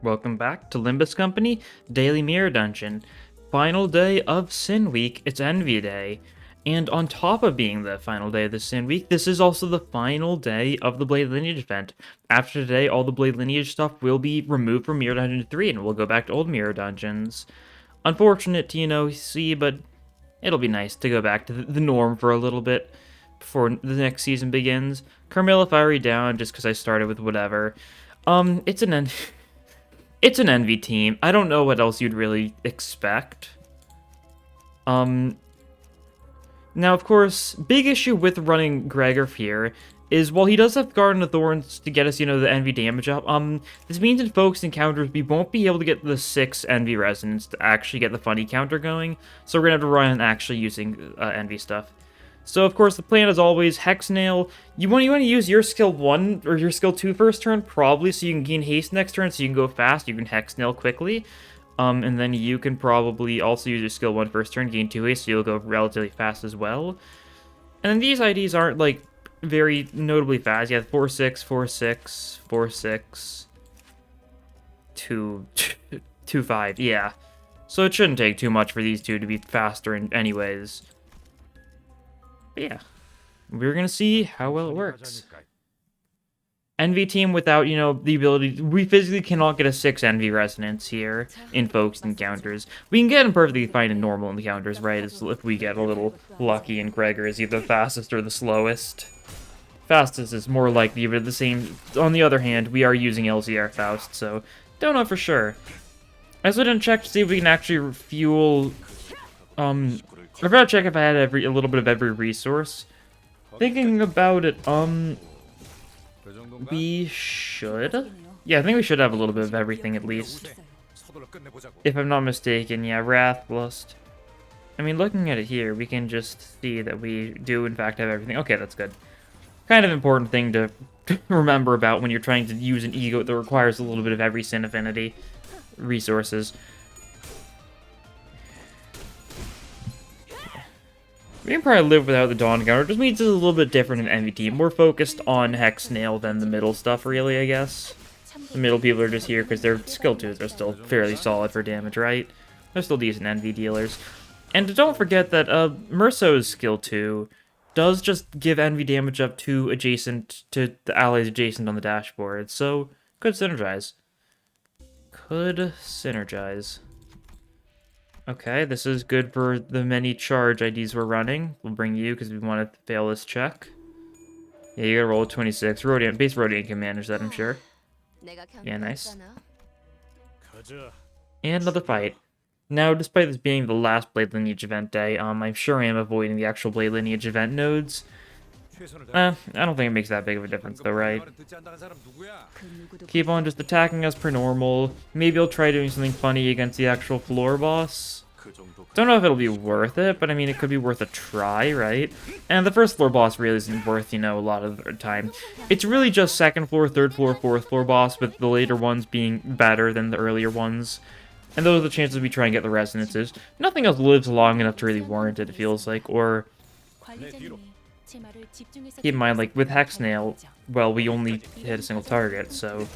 Welcome back to Limbus Company Daily Mirror Dungeon. Final day of Sin Week, it's Envy Day. And on top of being the final day of the Sin Week, this is also the final day of the Blade Lineage event. After today, all the Blade Lineage stuff will be removed from Mirror Dungeon 3 and we'll go back to old Mirror Dungeons. Unfortunate to, see, but it'll be nice to go back to the norm for a little bit before the next season begins. Carmilla Fiery down just because I started with whatever. It's an end. It's an Envy team. I don't know what else you'd really expect. Now, of course, big issue with running Gregor here is while he does have Garden of Thorns to get us, the Envy damage up, this means in focused encounters we won't be able to get the 6 Envy resonance to actually get the funny counter going, so we're gonna have to rely on actually using Envy stuff. So, of course, the plan is always Hex Nail. You want to use your skill 1 or your skill 2 first turn, probably, so you can gain haste next turn, so you can go fast. You can Hex Nail quickly. And then you can probably also use your skill 1 first turn, gain 2 haste, so you'll go relatively fast as well. And then these IDs aren't, like, very notably fast. You have 4-6, 4-6, 4-6, 2-5, yeah. So it shouldn't take too much for these two to be faster anyways. Yeah, we're gonna see how well it works. Envy team without, the ability, we physically cannot get a 6 Envy resonance here in focused encounters. We can get them perfectly fine in normal encounters, right? It's if we get a little lucky and Gregor is either the fastest or the slowest. Fastest is more likely, but the same. On the other hand, we are using LZR Faust, so don't know for sure. I also didn't check to see if we can actually refuel. I forgot to check if I had a little bit of every resource. Thinking about it, we should. Yeah, I think we should have a little bit of everything at least. If I'm not mistaken, yeah, Wrath, Lust. I mean, looking at it here, we can just see that we do in fact have everything. Okay, that's good. Kind of important thing to remember about when you're trying to use an E.G.O that requires a little bit of every Sin Affinity resources. We can probably live without the Dawn Counter. It just means it's a little bit different in MVT. More focused on Hex Nail than the middle stuff, really, I guess. The middle people are just here because their skill 2s are still fairly solid for damage, right? They're still decent NV dealers. And don't forget that Merso's skill 2 does just give NV damage up to the allies adjacent on the dashboard, so could synergize. Could synergize. Okay, this is good for the many charge IDs we're running. We'll bring you because we want to fail this check. Yeah, you gotta roll a 26. Base Rodian can manage that, I'm sure. Yeah, nice. And another fight. Now, despite this being the last Blade Lineage event day, I'm sure I am avoiding the actual Blade Lineage event nodes. I don't think it makes that big of a difference though, right? Keep on just attacking us per normal. Maybe I'll try doing something funny against the actual floor boss. Don't know if it'll be worth it, but I mean, it could be worth a try, right? And the first floor boss really isn't worth, a lot of the time. It's really just second floor, third floor, fourth floor boss, with the later ones being better than the earlier ones. And those are the chances we try and get the resonances. Nothing else lives long enough to really warrant it, it feels like, or... Keep in mind, like, with Hex Nail, well, we only hit a single target, so...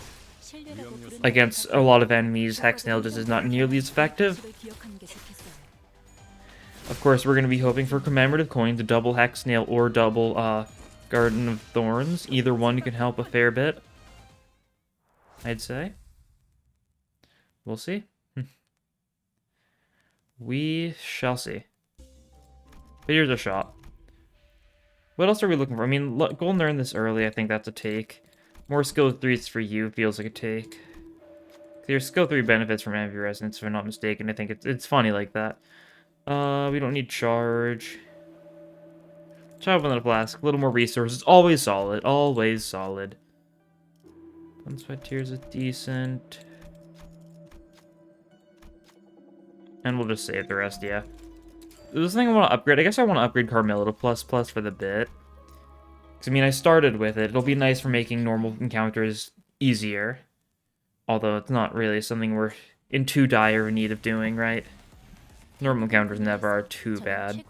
Against a lot of enemies, Hex Nail just is not nearly as effective. Of course, we're going to be hoping for commemorative coin to double Hex Nail or double, Garden of Thorns. Either one can help a fair bit, I'd say. We'll see. We shall see. But here's a shot. What else are we looking for? I mean, Golden Urn this early, I think that's a take. More skill 3s for you feels like a take. Your skill 3 benefits from Envy Resonance, if I'm not mistaken. I think it's funny like that. We don't need charge. Child Vanilla Flask, a little more resources. Always solid. Always solid. Unsweat Tears is decent. And we'll just save the rest, yeah. This thing I want to upgrade. I guess I want to upgrade Carmilla to ++ for the bit. Because, I mean, I started with it. It'll be nice for making normal encounters easier. Although it's not really something we're in too dire need of doing, right? Normal encounters never are too bad.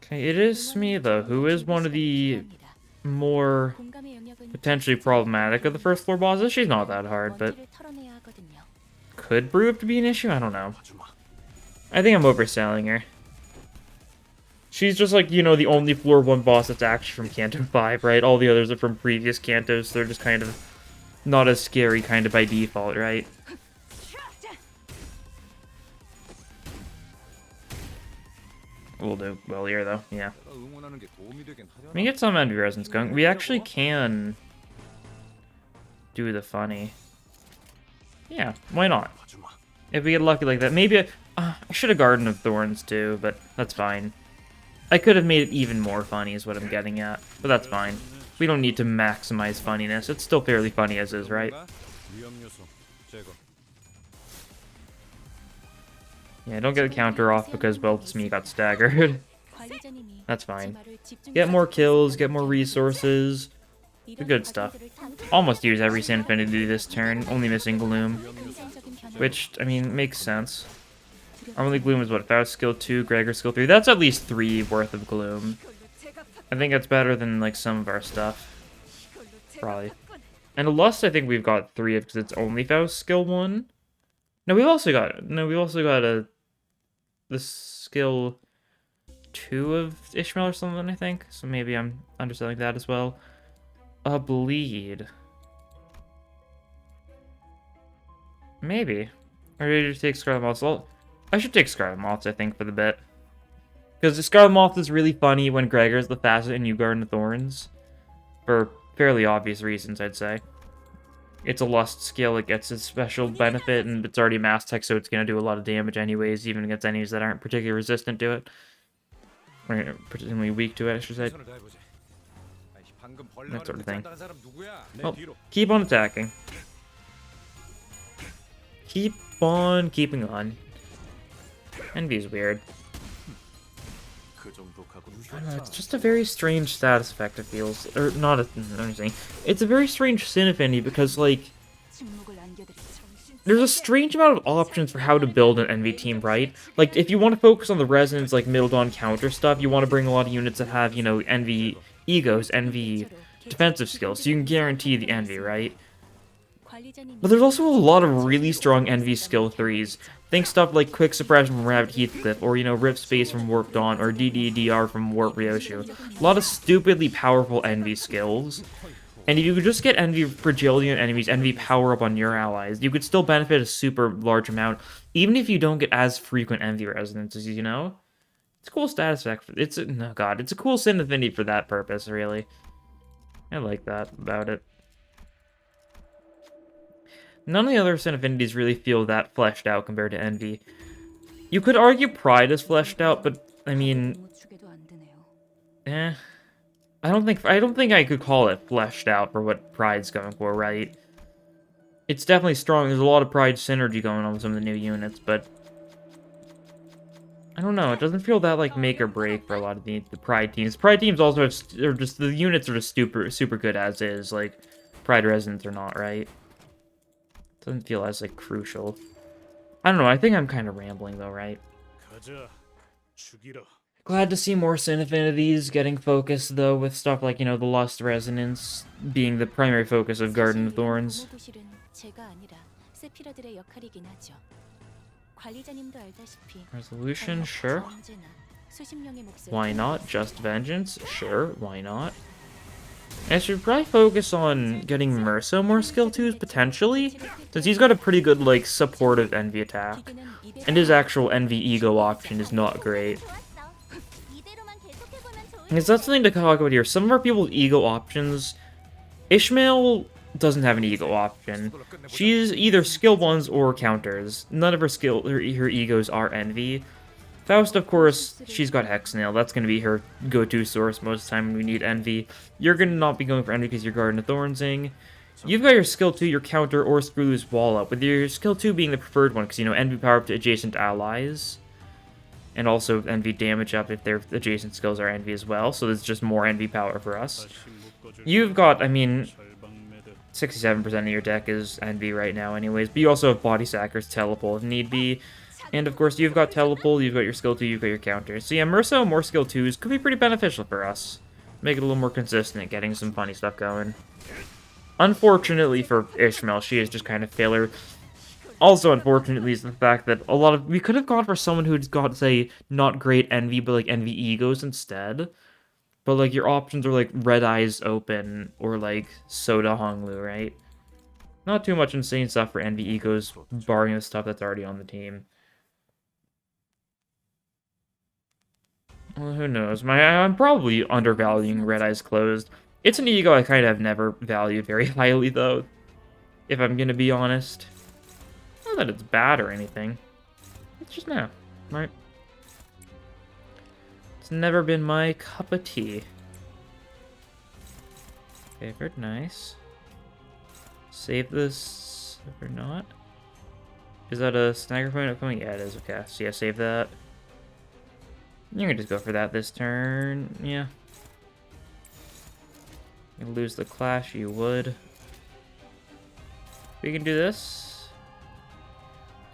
Okay, it is me, though, who is one of the more potentially problematic of the first floor bosses. She's not that hard, but could prove to be an issue? I don't know. I think I'm overselling her. She's just like, you know, the only floor 1 boss that's actually from Canto 5, right? All the others are from previous Cantos, so they're just kind of not as scary kind of by default, right? We'll do well here, though, yeah. Let me get some envy resins going. We actually can do the funny. Yeah, why not? If we get lucky like that. Maybe I should have Garden of Thorns, too, but that's fine. I could have made it even more funny is what I'm getting at, but that's fine. We don't need to maximize funniness. It's still fairly funny as is, right? Yeah, don't get a counter off because, well, Smee got staggered. That's fine. Get more kills, get more resources. The good stuff. Almost use every Sin Affinity this turn, only missing Gloom. Which, I mean, makes sense. Only Gloom is what, Faust skill 2, Gregor skill 3. That's at least 3 worth of Gloom. I think that's better than, like, some of our stuff. Probably. And Lust, I think we've got 3 of because it's only Faust skill 1. No, we've also got the skill 2 of Ishmael or something, I think. So maybe I'm underselling that as well. A bleed. Maybe. Or did you just take Scarlet Moths? Well, I should take Scarlet Moths, I think, for the bit. Because the Scarlet Moth is really funny when Gregor's the fastest in Garden of Thorns. For fairly obvious reasons, I'd say. It's a Lust skill, it gets a special benefit, and it's already mass tech, so it's going to do a lot of damage anyways, even against enemies that aren't particularly resistant to it. Or particularly weak to it, I should say. That sort of thing. Well, keep on attacking. Keep on keeping on. Envy's weird. I don't know, it's just a very strange status effect, it feels. Or, not a... I'm saying. It's a very strange Sin Affinity because, like... There's a strange amount of options for how to build an Envy team, right? Like, if you want to focus on the Resonance, like, middle dawn counter stuff, you want to bring a lot of units that have, you know, Envy E.G.Os, Envy defensive skills, so you can guarantee the Envy, right? But there's also a lot of really strong Envy skill 3s. Think stuff like Quick Suppression from Rabbit Heathcliff, or, you know, Rift Space from Warp Dawn, or DDDR from Warp Ryoshu. A lot of stupidly powerful Envy skills. And if you could just get Envy Fragility on enemies, Envy Power Up on your allies, you could still benefit a super large amount, even if you don't get as frequent Envy resonances, you know? It's a cool status effect. It's a cool Sin Affinity for that purpose, really. I like that about it. None of the other Sin Affinities really feel that fleshed out compared to Envy. You could argue Pride is fleshed out, but I mean, I don't think I could call it fleshed out for what Pride's going for, right? It's definitely strong. There's a lot of Pride synergy going on with some of the new units, but I don't know. It doesn't feel that like make or break for a lot of the Pride teams. Pride teams also are just the units are just super good as is. Like Pride Resonance or not, right? Doesn't feel as, like, crucial. I don't know, I think I'm kind of rambling, though, right? Glad to see more Sin Affinities getting focused, though, with stuff like, you know, the Lust Resonance being the primary focus of Garden of Thorns. Resolution? Sure. Why not? Just Vengeance? Sure, why not? I should probably focus on getting Merso more skill 2s, potentially, since he's got a pretty good, like, supportive Envy attack. And his actual Envy E.G.O option is not great. Because that's something to talk about here. Some of our people's E.G.O options... Ishmael doesn't have an E.G.O option. She's either skill 1s or counters. None of her E.G.Os are Envy. Faust, of course, she's got Hexnail. That's going to be her go-to source most of the time when we need Envy. You're going to not be going for Envy because you're Garden of Thornsing. You've got your skill 2, your counter, or Screw Loose Wall Up, with your skill 2 being the preferred one because, you know, Envy power up to adjacent allies. And also Envy damage up if their adjacent skills are Envy as well, so there's just more Envy power for us. You've got, I mean, 67% of your deck is Envy right now anyways, but you also have Body Sackers, Telepole if need be. And of course, you've got Telepole, you've got your skill 2, you've got your counter. So yeah, Merso more skill 2s could be pretty beneficial for us. Make it a little more consistent, getting some funny stuff going. Unfortunately for Ishmael, she is just kind of filler. Also, unfortunately, is the fact that we could have gone for someone who's got, say, not great envy, but like envy egos instead. But like your options are like Red Eyes Open or like Soda Honglu, right? Not too much insane stuff for envy egos, barring the stuff that's already on the team. Well, who knows? I'm probably undervaluing Red Eyes Closed. It's an ego I kind of never valued very highly, though, if I'm gonna be honest. Not that it's bad or anything. It's just now, right? It's never been my cup of tea. Favorite, nice. Save this, or not. Is that a snagger point upcoming? Yeah, it is, okay. So yeah, save that. You can just go for that this turn, yeah. You lose the clash, you would. We can do this.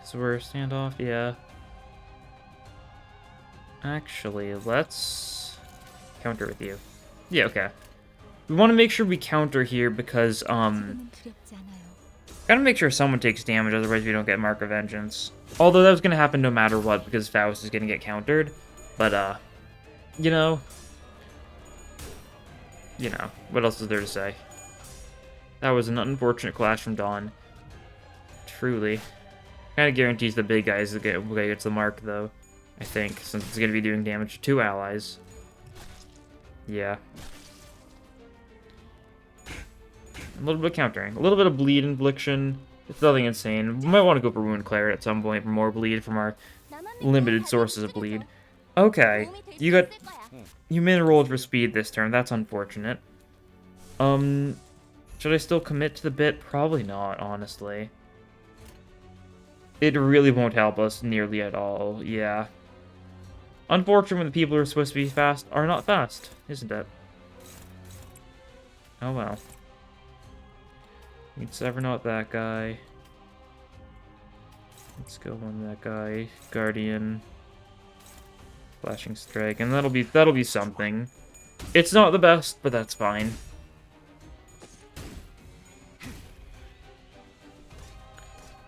So we're standoff, yeah. Actually, let's counter with you. Yeah, okay. We want to make sure we counter here because, gotta make sure someone takes damage, otherwise we don't get Mark of Vengeance. Although that was gonna happen no matter what, because Faust is gonna get countered. But, you know, what else is there to say? That was an unfortunate clash from Dawn. Truly. Kind of guarantees the big guys gets the mark, though, I think, since it's going to be doing damage to 2 allies. Yeah. A little bit of countering. A little bit of bleed infliction. It's nothing insane. We might want to go for Wound Claret at some point for more bleed from our limited sources of bleed. Okay, you made a roll for speed this turn. That's unfortunate. Should I still commit to the bit? Probably not, honestly. It really won't help us nearly at all, yeah. Unfortunate when the people who are supposed to be fast are not fast, isn't it? Oh well. We can sever not that guy. Let's go on that guy. Guardian. Flashing Strike, and that'll be something. It's not the best, but that's fine.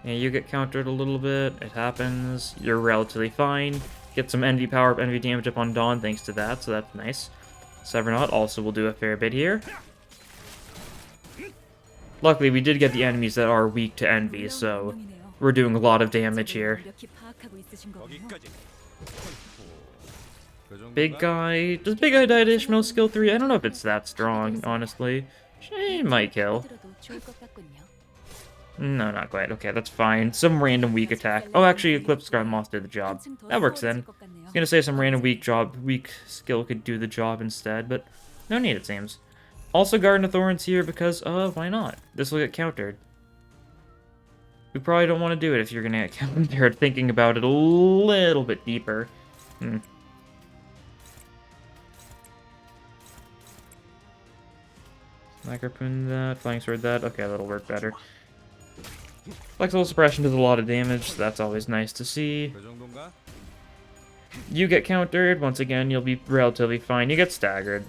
Yeah, you get countered a little bit. It happens. You're relatively fine. Get some envy power, envy damage up on Dawn thanks to that, so that's nice. Severnot also will do a fair bit here. Luckily, we did get the enemies that are weak to envy, so we're doing a lot of damage here. Big guy. Does big guy die to Ishmael skill 3? I don't know if it's that strong, honestly. It might kill. No, not quite. Okay, that's fine. Some random weak attack. Oh, actually, Eclipse Scar Moth did the job. That works then. I was gonna say some random weak skill could do the job instead, but no need, it seems. Also, Garden of Thorns here because, why not? This will get countered. We probably don't want to do it if you're gonna get countered, thinking about it a little bit deeper. Micropoon that, Flying Sword that. Okay, that'll work better. Flexible Suppression does a lot of damage, so that's always nice to see. You get countered, once again, you'll be relatively fine. You get staggered,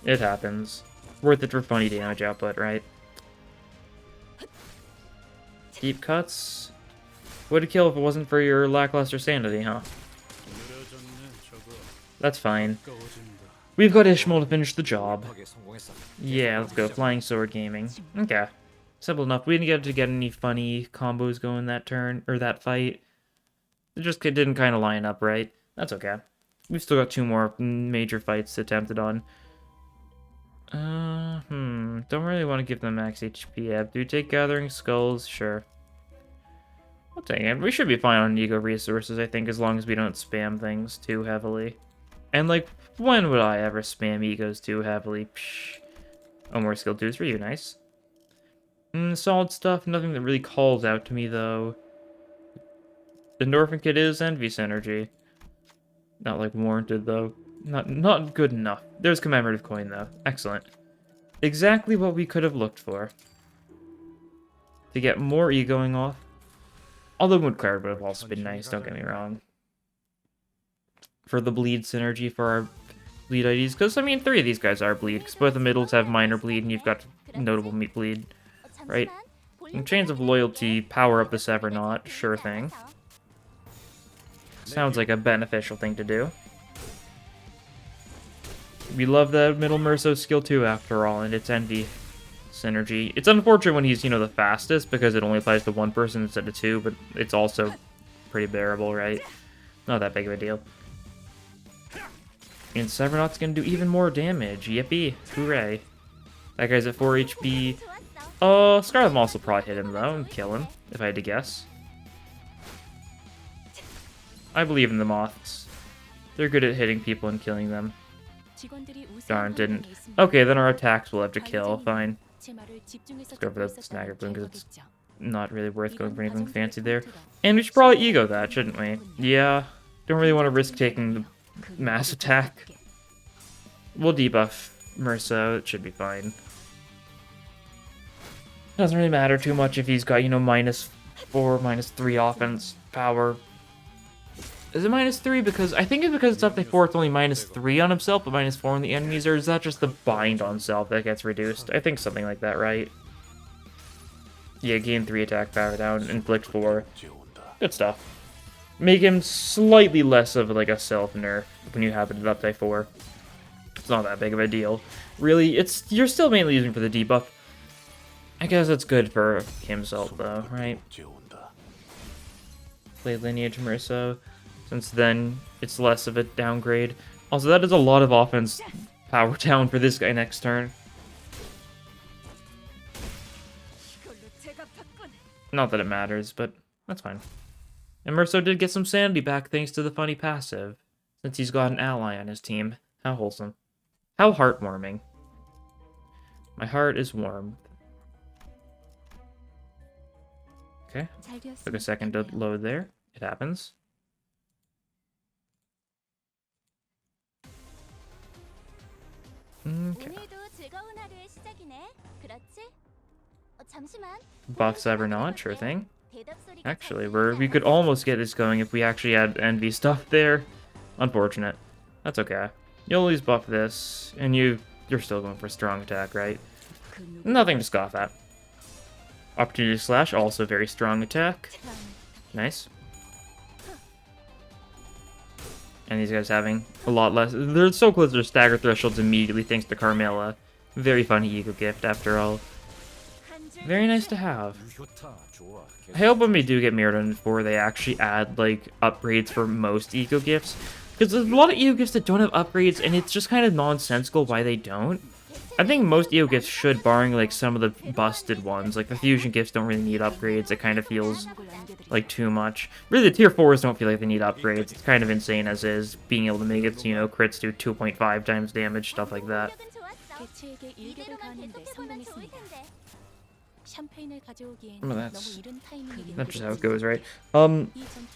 it happens. Worth it for funny damage output, right? Deep cuts. Would kill if it wasn't for your lackluster sanity, huh? That's fine. We've got Ishmael to finish the job. Yeah, let's go. Flying Sword Gaming. Okay. Simple enough. We didn't get to get any funny combos going that turn, or that fight. It just didn't kind of line up right. That's okay. We've still got 2 more major fights attempted on. Don't really want to give them max HP. Do take Gathering Skulls? Sure. I'll take it. We should be fine on ego resources, I think, as long as we don't spam things too heavily. And, like, when would I ever spam egos too heavily? Psh. Oh, more skill 2s for you, nice. Solid stuff, nothing that really calls out to me, though. The Endorphin Kit is Envy Synergy. Not, like, warranted, though. Not good enough. There's Commemorative Coin, though. Excellent. Exactly what we could have looked for. To get more egoing off. Although Wound Claret would have also been nice, don't get me wrong. For the bleed synergy for our bleed IDs, because, I mean, 3 of these guys are bleed, because both the middles have minor bleed, and you've got notable meat bleed, right? And Chains of Loyalty, power up the Severnaut, sure thing. Sounds like a beneficial thing to do. We love the middle Merso skill too, after all, and its envy synergy. It's unfortunate when he's, you know, the fastest, because it only applies to one person instead of 2, but it's also pretty bearable, right? Not that big of a deal. And Severnaut's gonna do even more damage. Yippee. Hooray. That guy's at 4 HP. Scarlet Moss will probably hit him, though, and kill him, if I had to guess. I believe in the moths. They're good at hitting people and killing them. Darn, didn't. Okay, then our attacks will have to kill. Fine. Let's go for the Snagger Boom, because it's not really worth going for anything fancy there. And we should probably E.G.O that, shouldn't we? Yeah. Don't really want to risk taking the mass attack. We'll debuff Merso. It should be fine. Doesn't really matter too much if he's got, you know, -4, -3 offense power. Is it -3? Because I think it's because it's up to 4, it's only -3 on himself, but -4 on the enemies, or is that just the bind on self that gets reduced? I think something like that, right? Yeah, gain 3 attack power down, inflict 4. Good stuff. Make him slightly less of like a self nerf when you have it up to 4. It's not that big of a deal. Really, you're still mainly using for the debuff. I guess it's good for himself though, right? Play Lineage Merso, since then it's less of a downgrade. Also, that is a lot of offense power down for this guy next turn. Not that it matters, but that's fine. And Merso did get some sanity back thanks to the funny passive, since he's got an ally on his team. How wholesome. How heartwarming. My heart is warm. Okay, took a second to load there. It happens. Okay. Buff Severnaut, sure thing. Actually, we could almost get this going if we actually had envy stuff there. Unfortunate. That's okay. You'll always buff this, and you're still going for strong attack, right? Nothing to scoff at. Opportunity Slash, also very strong attack. Nice. And these guys having a lot less. They're so close to their stagger thresholds immediately thanks to Carmilla. Very funny E.G.O gift after all. Very nice to have. I hope when we do get Mirrored on 4, they actually add like upgrades for most E.G.O gifts. Because there's a lot of E.G.O gifts that don't have upgrades, and it's just kind of nonsensical why they don't. I think most E.G.O gifts should, barring like some of the busted ones. Like the fusion gifts don't really need upgrades. It kind of feels like too much. Really, the tier 4s don't feel like they need upgrades. It's kind of insane as is, being able to make it, you know, crits do 2.5 times damage, stuff like that. Well, that's just how it goes, right? What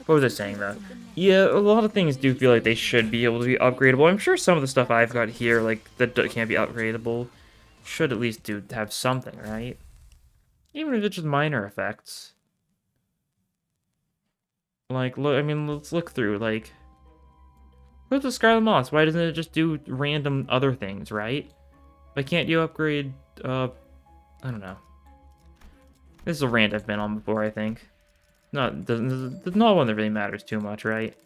was I saying, though? Yeah, a lot of things do feel like they should be able to be upgradable. I'm sure some of the stuff I've got here, like, that can't be upgradable, should at least have something, right? Even if it's just minor effects. Like, look, I mean, let's look through, like... What's the Scarlet Moss? Why doesn't it just do random other things, right? Why can't you upgrade, I don't know. This is a rant I've been on before, I think. Not one that really matters too much, right?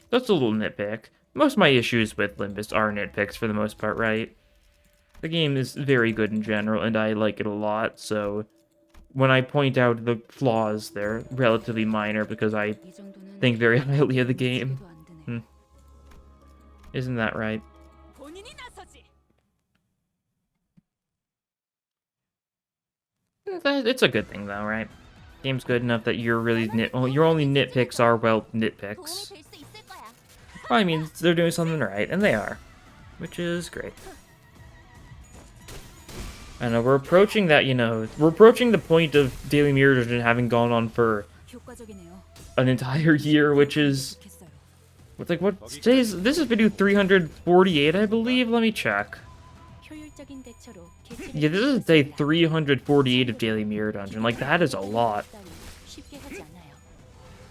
That's a little nitpick. Most of my issues with Limbus are nitpicks for the most part, right? The game is very good in general, and I like it a lot, so... When I point out the flaws, they're relatively minor because I think very highly of the game. Isn't that right? It's a good thing, though, right? Game's good enough that you're really your only nitpicks are, well, nitpicks. Well, I mean, they're doing something right, and they are. Which is great. I know, we're approaching that, you know, we're approaching the point of Daily Mirror Dungeon having gone on for an entire year, which is... Like, what? This is video 348, I believe? Let me check. Yeah, this is day 348 of Daily Mirror Dungeon. Like, that is a lot.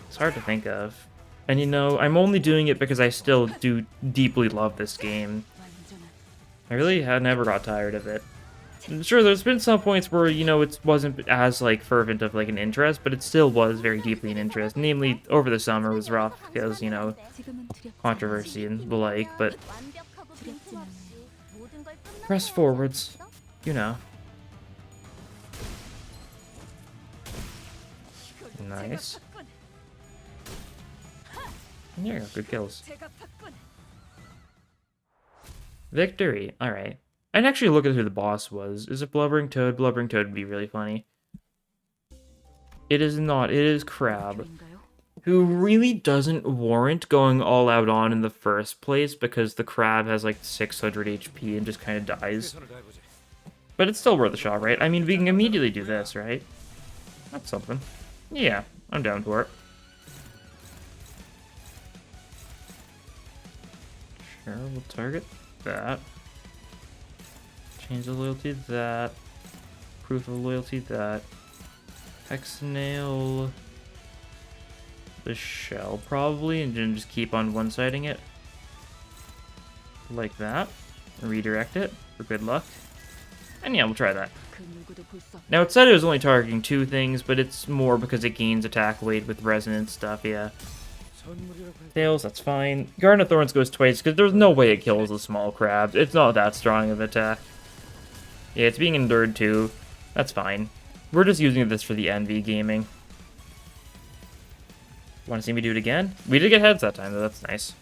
It's hard to think of. And, you know, I'm only doing it because I still do deeply love this game. I really had never got tired of it. And sure, there's been some points where, you know, it wasn't as, like, fervent of, like, an interest, but it still was very deeply an interest. Namely, over the summer was rough, because, you know, controversy and the like, but press forwards, you know. Nice. There you go, good kills. Victory, alright. I'd actually look at who the boss was. Is it Blubbering Toad? Blubbering Toad would be really funny. It is not, it is Crab. Who really doesn't warrant going all out on in the first place because the Crab has like 600 HP and just kind of dies. But it's still worth a shot, right? I mean, we can immediately do this, right? That's something. Yeah, I'm down for it. Sure, we'll target that. Change of loyalty, that. Proof of loyalty, that. Hex-nail the shell, probably, and then just keep on one-siding it. Like that. Redirect it for good luck. And yeah, we'll try that. Now, it said it was only targeting 2 things, but it's more because it gains attack weight with resonance stuff, yeah. Fails, that's fine. Garden of Thorns goes twice, because there's no way it kills the small crabs. It's not that strong of an attack. Yeah, it's being endured too. That's fine. We're just using this for the envy gaming. Want to see me do it again? We did get heads that time, though. That's nice.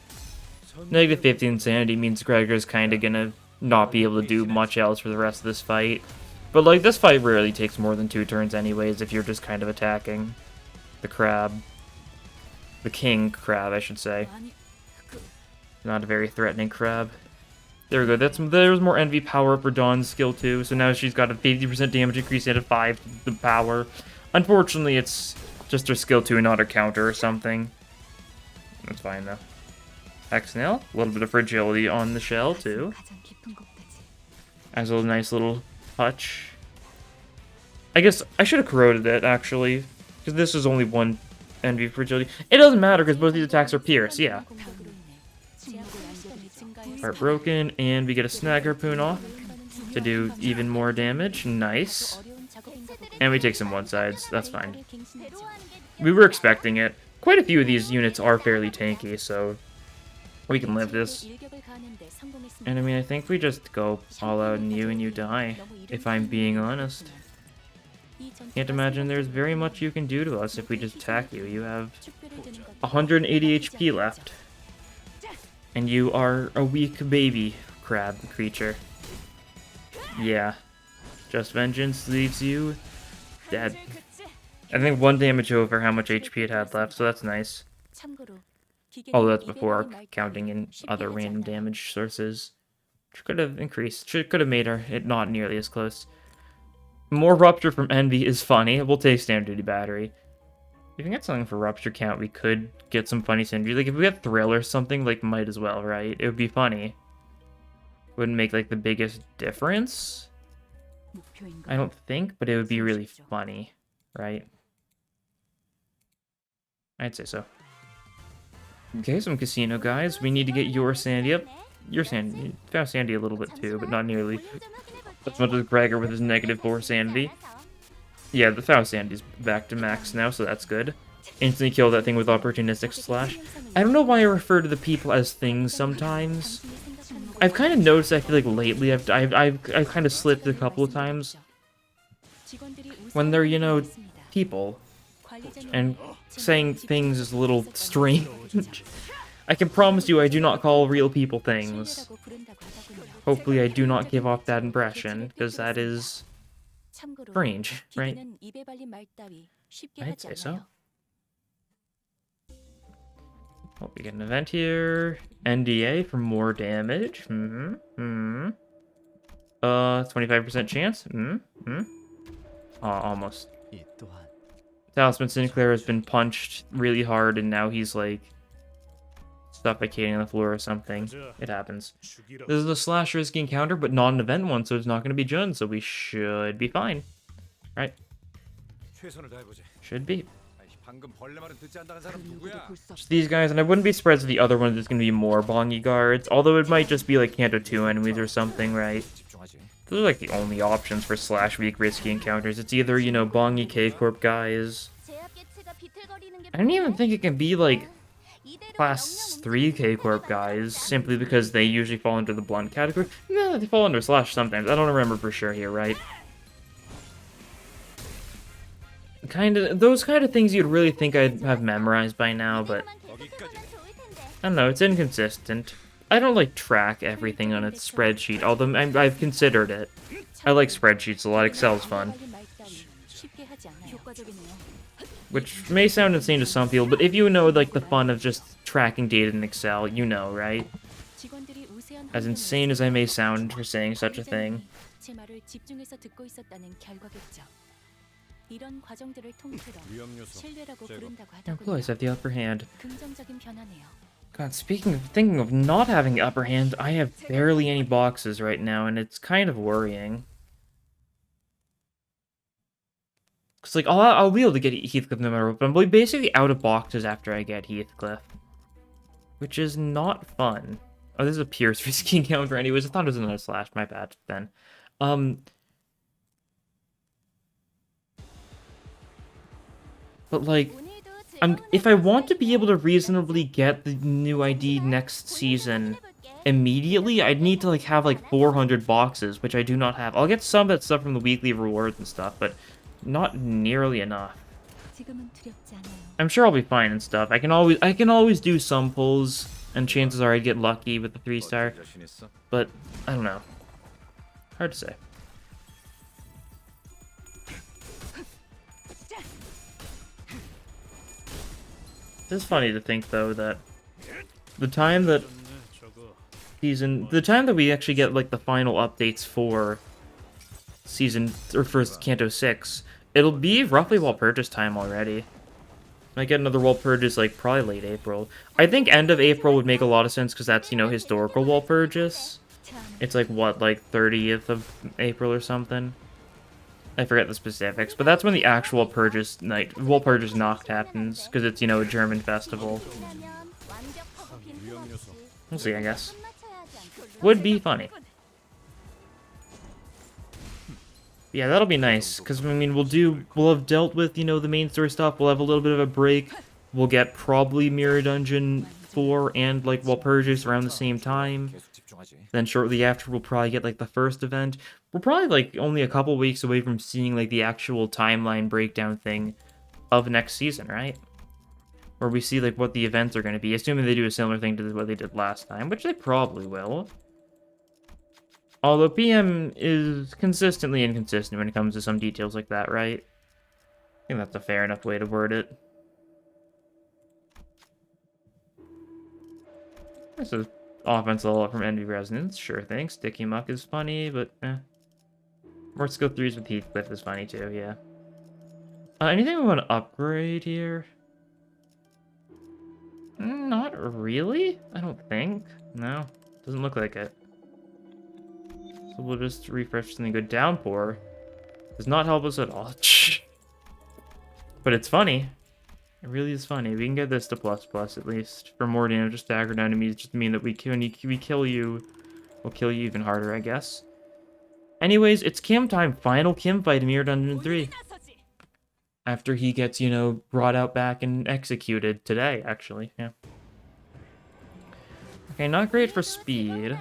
Negative 50 insanity means Gregor's kind of gonna not be able to do much else for the rest of this fight. But, like, this fight rarely takes more than 2 turns anyways if you're just kind of attacking the crab. The king crab, I should say. Not a very threatening crab. There we go. There's more envy power up for Dawn's skill too. So now she's got a 50% damage increase out of 5 to the power. Unfortunately, it's just her skill 2 and not her counter or something. That's fine though. Hex-nail, a little bit of fragility on the shell too. As a nice little touch. I guess I should have corroded it actually, because this is only 1 envy fragility. It doesn't matter because both these attacks are pierce. Yeah. Heartbroken, and we get a snag harpoon off to do even more damage. Nice. And we take some one-sides. That's fine. We were expecting it. Quite a few of these units are fairly tanky, so we can live this. And I mean, I think we just go all out and you die, if I'm being honest. Can't imagine there's very much you can do to us if we just attack you. You have 180 HP left. And you are a weak baby crab creature. Yeah. Just Vengeance leaves you dead. I think 1 damage over how much HP it had left, so that's nice. Although that's before counting in other random damage sources. Which could have increased. Could have made it not nearly as close. More Rupture from Envy is funny. We'll take Standard Duty Battery. If we can get something for Rupture count, we could get some funny synergy. Like, if we had Thrill or something, like, might as well, right? It would be funny. Wouldn't make, like, the biggest difference. I don't think, but it would be really funny, right? I'd say so. Okay, some casino guys. We need to get your Sandy up. Your Sandy. Found Sandy a little bit too, but not nearly as much as Gregor with his -4 Sandy. Yeah, the Foul Sandy's back to max now, so that's good. Instantly kill that thing with Opportunistic Slash. I don't know why I refer to the people as things sometimes. I've kind of noticed, I feel like lately, I've kind of slipped a couple of times. When they're, you know, people. And saying things is a little strange. I can promise you I do not call real people things. Hopefully I do not give off that impression, because that is strange, right? I'd say so. Oh, we get an event here. NDA for more damage. 25% chance. Almost. Talisman Sinclair has been punched really hard, and now he's like suffocating on the floor or something. It happens. This is a slash risky encounter, but not an event one, so it's not going to be Jun, so we should be fine. Right? Should be. Just these guys, and I wouldn't be surprised if the other one is going to be more bongy guards, although it might just be like Kanto 2 enemies or something, right? Those are like the only options for slash weak risky encounters. It's either, you know, bongy K-Corp guys. I don't even think it can be like class 3 K-Corp guys, simply because they usually fall into the blunt category. No, they fall under slash sometimes. I don't remember for sure here, right? Those kind of things you'd really think I'd have memorized by now, but I don't know, it's inconsistent. I don't like track everything on its spreadsheet, although I've considered it. I like spreadsheets a lot, Excel's fun. Which may sound insane to some people, but if you know like the fun of just tracking data in Excel, you know, right? As insane as I may sound for saying such a thing. Employees have the upper hand. God, thinking of not having the upper hand, I have barely any boxes right now, and it's kind of worrying. Cause like I'll be able to get Heathcliff no matter what, but I'm basically out of boxes after I get Heathcliff, which is not fun. Oh, this is a Pierce risky encounter, anyways. I thought it was another slash. My bad. Then, but like, if I want to be able to reasonably get the new ID next season immediately, I'd need to like have like 400 boxes, which I do not have. I'll get some of that stuff from the weekly rewards and stuff, but not nearly enough. I'm sure I'll be fine and stuff. I can always do some pulls, and chances are I'd get lucky with the 3-star. But I don't know. Hard to say. It's funny to think though that the time that we actually get like the final updates for for Kanto 6, it'll be roughly wall purchase time already. Might get another wall purchase like probably late April. I think end of April would make a lot of sense because that's, you know, historical wall purchase. It's like what, like 30th of April or something. I forget the specifics, but that's when the actual wall purchase Nacht happens, because it's, you know, a German festival. We'll see, I guess. Would be funny. Yeah, that'll be nice, because, I mean, we'll have dealt with, you know, the main story stuff, we'll have a little bit of a break, we'll get probably Mirror Dungeon 4 and, like, Walpurgis around the same time. Then shortly after, we'll probably get, like, the first event. We're probably, like, only a couple weeks away from seeing, like, the actual timeline breakdown thing of next season, right? Where we see, like, what the events are going to be, assuming they do a similar thing to what they did last time, which they probably will. Although PM is consistently inconsistent when it comes to some details like that, right? I think that's a fair enough way to word it. This is offense level up from Envy Resonance. Sure thing. Sticky Muck is funny, but eh. More skill 3s with Heathcliff is funny too, yeah. Anything we want to upgrade here? Not really, I don't think. No, doesn't look like it. So we'll just refresh something good. Downpour does not help us at all. But it's funny. It really is funny. We can get this to ++ at least. For more damage, staggered enemies, just mean that we kill you, we'll kill you even harder, I guess. Anyways, it's Kim time. Final Kim fight in Mirror Dungeon 3. After he gets, you know, brought out back and executed today, actually, yeah. Okay, not great for speed.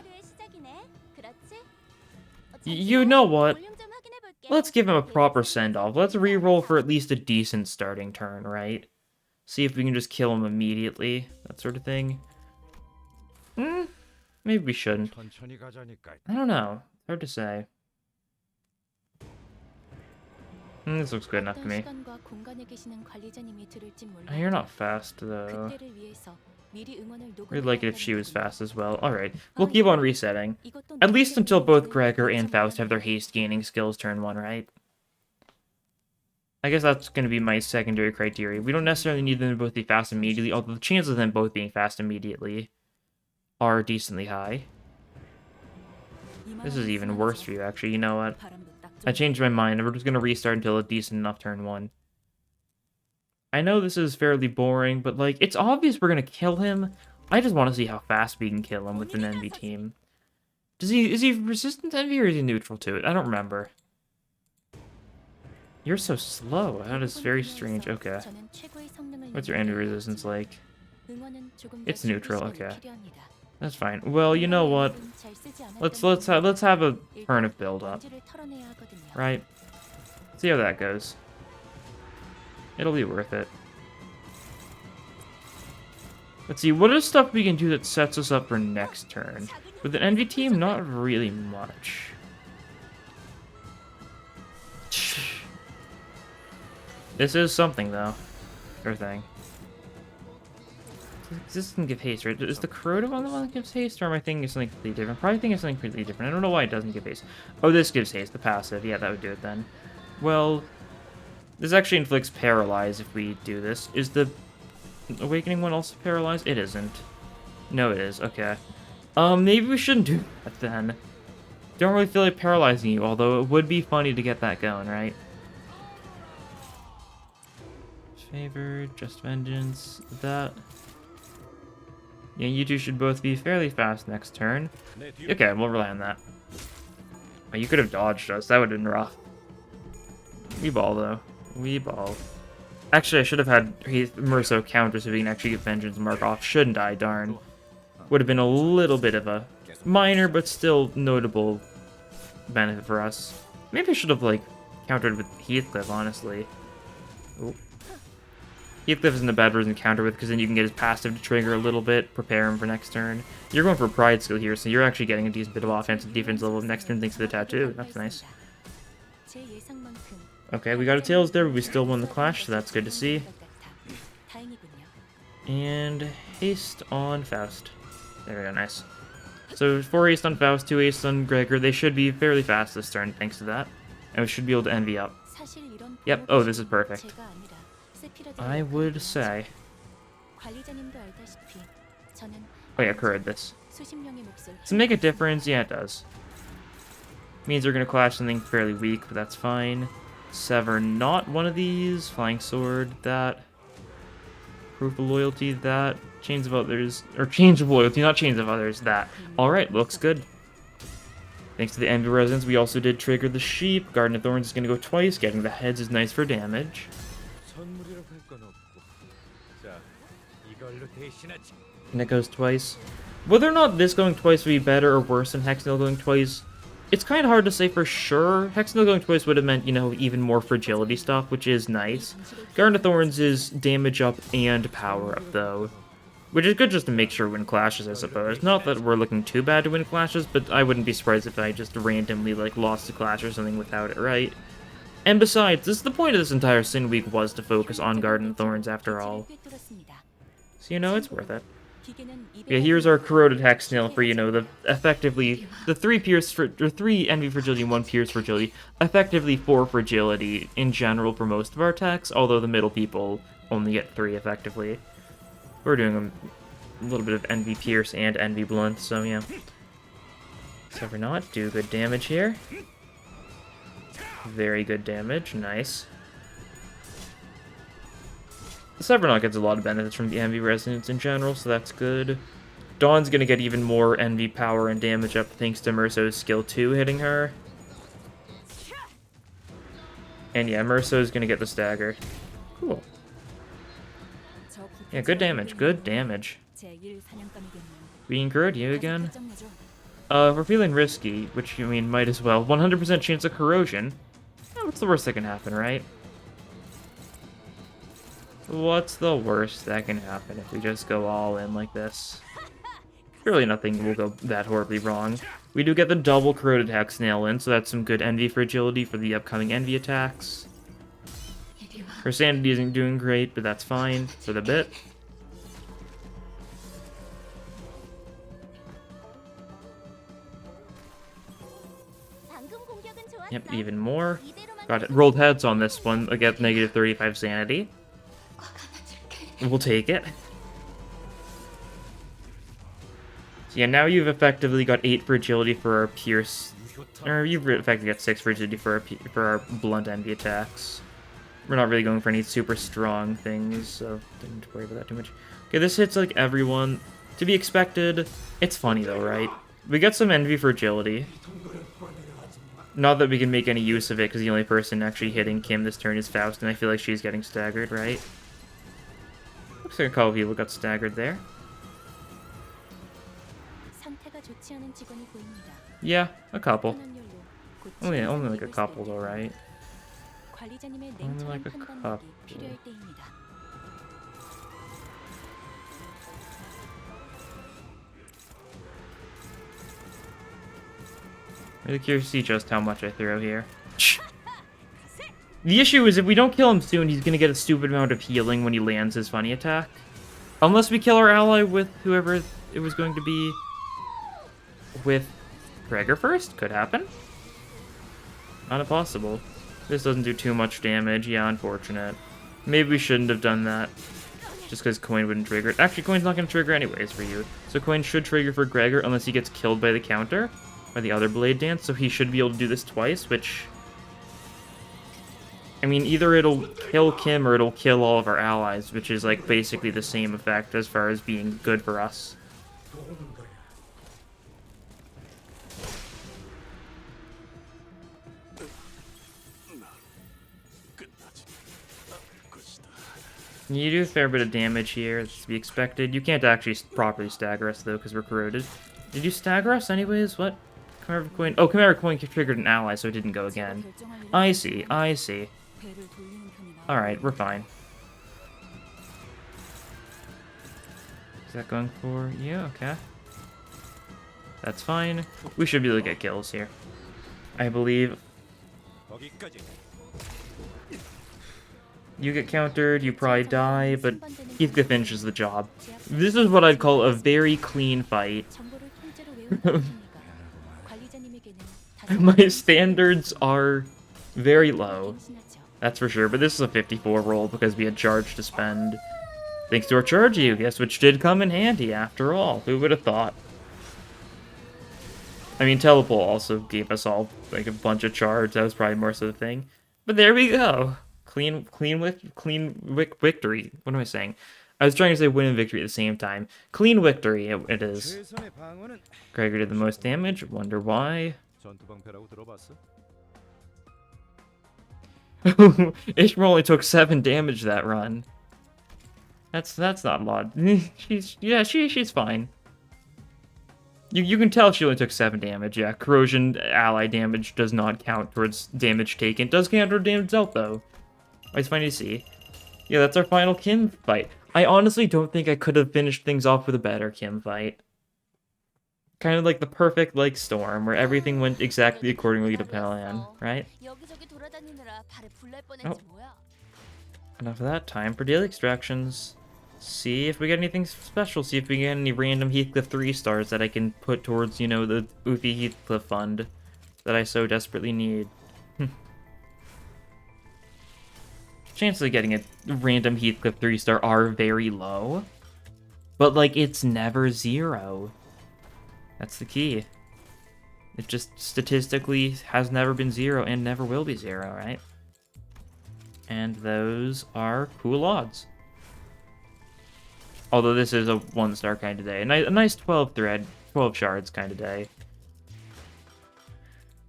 You know what? Let's give him a proper send-off. Let's re-roll for at least a decent starting turn, right? See if we can just kill him immediately. That sort of thing. Maybe we shouldn't. I don't know. Hard to say. This looks good enough to me. You're not fast, though. We'd like it if she was fast as well. Alright, we'll keep on resetting. At least until both Gregor and Faust have their haste gaining skills turn 1, right? I guess that's going to be my secondary criteria. We don't necessarily need them to both be fast immediately, although the chances of them both being fast immediately are decently high. This is even worse for you, actually. You know what? I changed my mind. We're just going to restart until a decent enough turn 1. I know this is fairly boring, but, like, it's obvious we're gonna kill him. I just want to see how fast we can kill him with an envy team. Is he resistant to envy or is he neutral to it? I don't remember. You're so slow. That is very strange. Okay. What's your envy resistance like? It's neutral. Okay. That's fine. Well, you know what? Let's have a turn of build up. Right? See how that goes. It'll be worth it. Let's see, what is stuff we can do that sets us up for next turn? With an envy team, not really much. This is something, though. Sure thing. This doesn't give haste, right? Is the corrosive one the one that gives haste, or am I thinking of something completely different? Probably thinking of something completely different. I don't know why it doesn't give haste. Oh, this gives haste, the passive. Yeah, that would do it then. Well, this actually inflicts paralyze if we do this. Is the awakening one also paralyzed? It isn't. No, it is. Okay. Maybe we shouldn't do that then. Don't really feel like paralyzing you, although it would be funny to get that going, right? Favor, just vengeance, that. Yeah, you two should both be fairly fast next turn. Okay, we'll rely on that. Oh, you could have dodged us. That would have been rough. We ball, though. We ball. Actually, I should have had Merso counter so we can actually get vengeance mark off. Shouldn't I? Darn. Would have been a little bit of a minor, but still notable benefit for us. Maybe I should have, like, countered with Heathcliff, honestly. Ooh. Heathcliff isn't a bad person to counter with, because then you can get his passive to trigger a little bit, prepare him for next turn. You're going for Pride skill here, so you're actually getting a decent bit of offense and defense level next turn thanks to the tattoo. That's nice. Okay, we got a Tails there, but we still won the clash, so that's good to see. And haste on Faust. There we go, nice. So 4 haste on Faust, 2 haste on Gregor. They should be fairly fast this turn thanks to that. And we should be able to envy up. Yep, oh, this is perfect. I would say. Oh yeah, correct this. Does it make a difference? Yeah, it does. Means they're gonna clash something fairly weak, but that's fine. Sever not one of these. Flying Sword, that. Proof of Loyalty, that. Chains of Others, or Chains of Loyalty, not Chains of Others, that. Alright, looks good. Thanks to the Envy Resonance, we also did trigger the Sheep. Garden of Thorns is gonna go twice. Getting the heads is nice for damage. And it goes twice. Whether or not this going twice would be better or worse than Hexnail going twice, it's kind of hard to say for sure. Hexnail going twice would have meant, you know, even more fragility stuff, which is nice. Garden of Thorns is damage up and power up, though. Which is good just to make sure win clashes, I suppose. Not that we're looking too bad to win clashes, but I wouldn't be surprised if I just randomly, like, lost a clash or something without it, right? And besides, the point of this entire Sin Week was to focus on Garden of Thorns after all. So, you know, it's worth it. Yeah, here's our corroded Hexnail for, you know, the effectively the 3 envy fragility and 1 pierce fragility, effectively 4 fragility in general for most of our attacks, although the middle people only get 3 effectively. We're doing a little bit of envy pierce and envy blunt, so yeah. Sever not, do good damage here. Very good damage, nice. The Sever not gets a lot of benefits from the envy resonance in general, so that's good. Dawn's gonna get even more envy power and damage up thanks to Merso's skill 2 hitting her. And yeah, Merso's gonna get the stagger. Cool. Yeah, good damage, good damage. We incurred you again? If we're feeling risky, which you mean might as well, 100% chance of corrosion. What's the worst that can happen, right? What's the worst that can happen if we just go all in like this? Surely nothing will go that horribly wrong. We do get the double corroded Hexnail in, so that's some good envy fragility for the upcoming envy attacks. Her sanity isn't doing great, but that's fine for the bit. Yep, even more. Got it. Rolled heads on this one. I get negative 35 sanity. We'll take it. So yeah, now you've effectively got 8 fragility for our pierce. Or you've effectively got 6 fragility for our blunt envy attacks. We're not really going for any super strong things, so didn't worry about that too much. Okay, this hits like everyone. To be expected. It's funny though, right? We got some envy for agility. Not that we can make any use of it, because the only person actually hitting Kim this turn is Faust, and I feel like she's getting staggered, right? Looks like a couple people got staggered there. Yeah, a couple. Only like a couple though, right? Only like a couple. Really curious to see just how much I throw here. The issue is if we don't kill him soon, he's gonna get a stupid amount of healing when he lands his funny attack. Unless we kill our ally with whoever it was going to be. With Gregor first? Could happen. Not impossible. This doesn't do too much damage. Yeah, unfortunate. Maybe we shouldn't have done that. Just because Coin wouldn't trigger it. Actually, Coin's not going to trigger anyways for you. So Coin should trigger for Gregor unless he gets killed by the counter. By the other Blade Dance. So he should be able to do this twice, which... I mean, either it'll kill Kim or it'll kill all of our allies, which is like basically the same effect as far as being good for us. You do a fair bit of damage here, it's to be expected. You can't actually properly stagger us, though, because we're corroded. Did you stagger us anyways? What? Chimera Coin... Oh, Chimera Coin triggered an ally, so it didn't go again. I see, I see. Alright, we're fine. Is that going for... Yeah, okay. That's fine. We should be able to get kills here. I believe... You get countered, you probably die, but Heathcliff finishes the job. This is what I'd call a very clean fight. My standards are very low. That's for sure, but this is a 54 roll because we had charge to spend. Thanks to our charge you, guess which did come in handy after all. Who would have thought? I mean, Telepole also gave us all like a bunch of charge. That was probably more so the thing. But there we go. Clean victory. What am I saying? I was trying to say win and victory at the same time. Clean victory, it is. Gregor did the most damage. Wonder why. Ishmael only took 7 damage that run. That's not a lot. she's fine. You can tell she only took 7 damage. Yeah, corrosion ally damage does not count towards damage taken. It does count towards damage dealt though. It's funny to see. Yeah, that's our final Kim fight. I honestly don't think I could have finished things off with a better Kim fight. Kind of like the perfect, like, storm, where everything went exactly accordingly to plan, right? Oh. Enough of that. Time for daily extractions. See if we get anything special. See if we get any random Heathcliff 3 stars that I can put towards, you know, the Oofy Heathcliff fund that I so desperately need. Chances of getting a random Heathcliff 3-star are very low. But, like, it's never 0. That's the key. It just statistically has never been 0 and never will be 0, right? And those are cool odds. Although this is a 1-star kind of day. A nice 12 shards kind of day.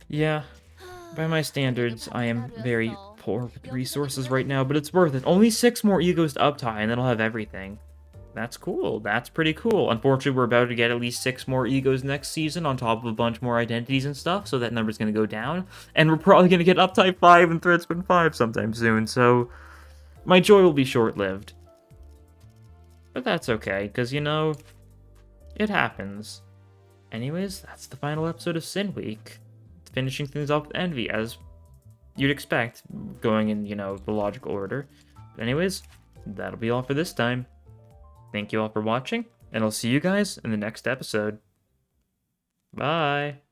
Yeah, by my standards, I am very poor with resources right now, but it's worth it. Only 6 more egos to uptie, and then I'll have everything. That's cool. That's pretty cool. Unfortunately, we're about to get at least 6 more egos next season, on top of a bunch more identities and stuff, so that number's going to go down. And we're probably going to get uptie 5 and Threadspin 5 sometime soon, so my joy will be short-lived. But that's okay, because, you know, it happens. Anyways, that's the final episode of Sin Week. Finishing things off with Envy, as you'd expect, going in, you know, the logical order. But anyways, that'll be all for this time. Thank you all for watching, and I'll see you guys in the next episode. Bye!